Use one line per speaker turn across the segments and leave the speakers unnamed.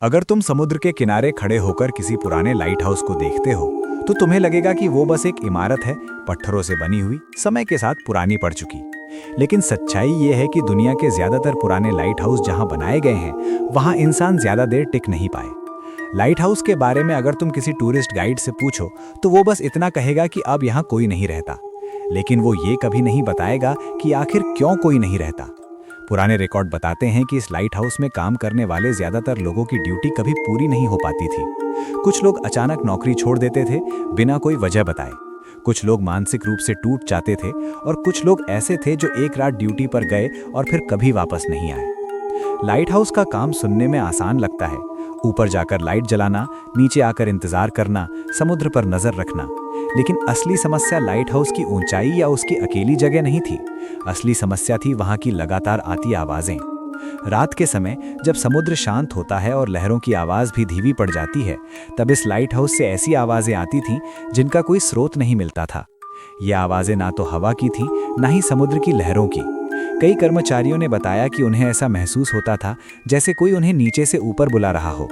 अगर तुम समुद्र के किनारे खड़े होकर किसी पुराने लाइट हाउस को देखते हो तो तुम्हें लगेगा कि वो बस एक इमारत है, पत्थरों से बनी हुई, समय के साथ पुरानी पड़ चुकी। लेकिन सच्चाई ये है कि दुनिया के ज्यादातर पुराने लाइट हाउस जहां बनाए गए हैं वहां इंसान ज्यादा देर टिक नहीं पाए। लाइट हाउस के बारे में अगर तुम किसी टूरिस्ट गाइड से पूछो तो वो बस इतना कहेगा कि अब यहाँ कोई नहीं रहता, लेकिन वो ये कभी नहीं बताएगा कि आखिर क्यों कोई नहीं रहता। पुराने रिकॉर्ड बताते हैं कि इस लाइट हाउस में काम करने वाले ज्यादातर लोगों की ड्यूटी कभी पूरी नहीं हो पाती थी। कुछ लोग अचानक नौकरी छोड़ देते थे बिना कोई वजह बताए, कुछ लोग मानसिक रूप से टूट जाते थे और कुछ लोग ऐसे थे जो एक रात ड्यूटी पर गए और फिर कभी वापस नहीं आए। लाइट हाउस का काम सुनने में आसान लगता है, ऊपर जाकर लाइट जलाना, नीचे आकर इंतजार करना, समुद्र पर नजर रखना। लेकिन असली समस्या लाइट हाउस की ऊंचाई या उसकी अकेली जगह नहीं थी। असली समस्या थी वहां की लगातार आती आवाजें। रात के समय जब समुद्र शांत होता है और लहरों की आवाज भी धीमी पड़ जाती है, तब इस लाइट हाउस से ऐसी आवाजें आती थीं जिनका कोई स्रोत नहीं मिलता था। ये आवाजें ना तो हवा की थीं, ना ही समुद्र की लहरों की। कई कर्मचारियों ने बताया कि उन्हें ऐसा महसूस होता था जैसे कोई उन्हें नीचे से ऊपर बुला रहा हो।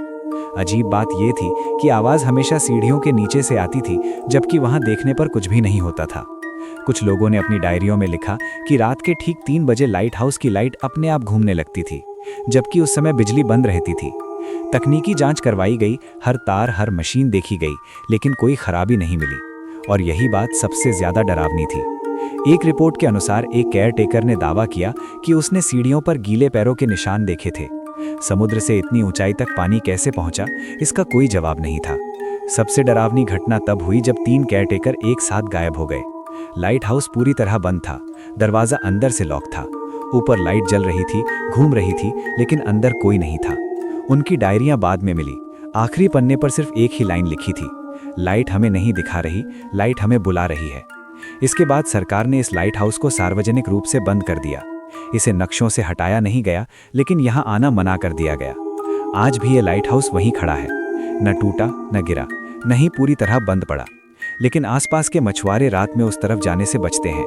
अजीब बात यह थी कि आवाज हमेशा सीढ़ियों के नीचे से आती थी, जबकि वहां देखने पर कुछ भी नहीं होता था। कुछ लोगों ने अपनी डायरियों में लिखा कि रात के ठीक 3 बजे लाइट हाउस की लाइट अपने आप घूमने लगती थी, जबकि उस समय बिजली बंद रहती थी। तकनीकी जांच करवाई गई, हर तार, हर मशीन देखी गई, लेकिन कोई खराबी नहीं मिली। और यही बात सबसे ज्यादा डरावनी थी। एक रिपोर्ट के अनुसार एक केयर टेकर ने दावा किया कि उसने सीढ़ियों पर गीले पैरों के निशान देखे थे। समुद्र से इतनी ऊंचाई तक पानी कैसे पहुंचा, इसका कोई जवाब नहीं था। सबसे डरावनी घटना तब हुई जब 3 केयरटेकर एक साथ गायब हो गए। लाइट हाउस पूरी तरह बंद था, दरवाजा अंदर से लॉक था। ऊपर लाइट जल रही थी, घूम रही थी, लेकिन अंदर कोई नहीं था। उनकी डायरियां बाद में मिली। आखिरी पन्ने पर सिर्फ एक ही लाइन लिखी थी, लाइट हमें नहीं दिखा रही, लाइट हमें बुला रही है। इसके बाद सरकार ने इस लाइट हाउस को सार्वजनिक रूप से बंद कर दिया। इसे नक्शों से हटाया नहीं गया, लेकिन यहाँ आना मना कर दिया गया। आज भी ये लाइट हाउस वहीं खड़ा है, न टूटा न गिरा, न ही पूरी तरह बंद पड़ा। लेकिन आसपास के मछुआरे रात में उस तरफ जाने से बचते हैं।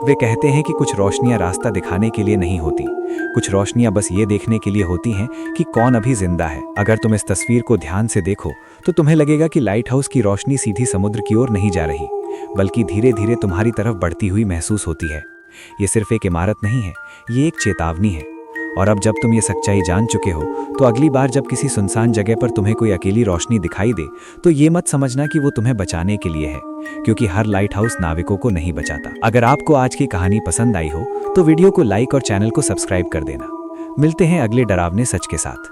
वे कहते हैं कि कुछ रोशनियां रास्ता दिखाने के लिए नहीं होती, कुछ रोशनियां बस ये देखने के लिए होती हैं कि कौन अभी जिंदा है। अगर तुम इस तस्वीर को ध्यान से देखो तो तुम्हें लगेगा कि लाइट हाउस की रोशनी सीधी समुद्र की ओर नहीं जा रही, बल्कि धीरे धीरे तुम्हारी तरफ बढ़ती हुई महसूस होती है। ये सिर्फ एक इमारत नहीं है, ये एक चेतावनी है। और अब जब तुम ये सच्चाई जान चुके हो तो अगली बार जब किसी सुनसान जगह पर तुम्हें कोई अकेली रोशनी दिखाई दे तो ये मत समझना कि वो तुम्हें बचाने के लिए है, क्योंकि हर लाइट हाउस नाविकों को नहीं बचाता। अगर आपको आज की कहानी पसंद आई हो तो वीडियो को लाइक और चैनल को सब्सक्राइब कर देना। मिलते हैं अगले डरावने सच के साथ।